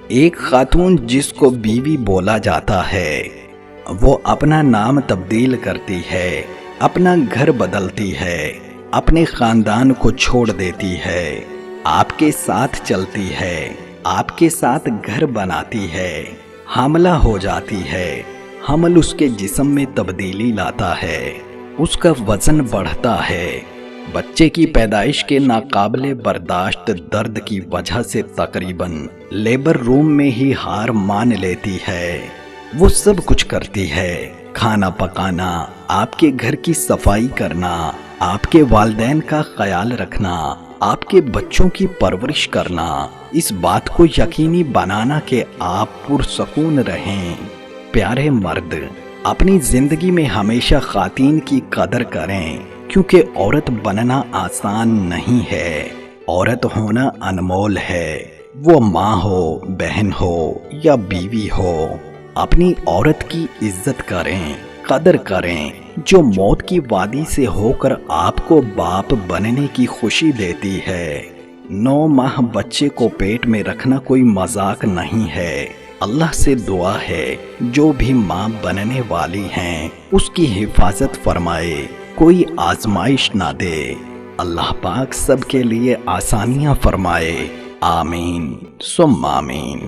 ایک خاتون جس کو بیوی بولا جاتا ہے وہ اپنا نام تبدیل کرتی ہے، اپنا گھر بدلتی ہے، اپنے خاندان کو چھوڑ دیتی ہے، آپ کے ساتھ چلتی ہے، آپ کے ساتھ گھر بناتی ہے، حاملہ ہو جاتی ہے، حمل اس کے جسم میں تبدیلی لاتا ہے، اس کا وزن بڑھتا ہے، بچے کی پیدائش کے ناقابل برداشت درد کی وجہ سے تقریباً لیبر روم میں ہی ہار مان لیتی ہے۔ وہ سب کچھ کرتی ہے، کھانا پکانا، آپ کے گھر کی صفائی کرنا، آپ کے والدین کا خیال رکھنا، آپ کے بچوں کی پرورش کرنا، اس بات کو یقینی بنانا کہ آپ پرسکون رہیں۔ پیارے مرد، اپنی زندگی میں ہمیشہ خواتین کی قدر کریں، کیونکہ عورت بننا آسان نہیں ہے، عورت ہونا انمول ہے، وہ ماں ہو، بہن ہو یا بیوی ہو۔ اپنی عورت کی عزت کریں، قدر کریں، جو موت کی وادی سے ہو کر آپ کو باپ بننے کی خوشی دیتی ہے۔ 9 ماہ بچے کو پیٹ میں رکھنا کوئی مذاق نہیں ہے۔ اللہ سے دعا ہے جو بھی ماں بننے والی ہیں اس کی حفاظت فرمائے، کوئی آزمائش نہ دے۔ اللہ پاک سب کے لیے آسانیاں فرمائے، آمین ثم آمین۔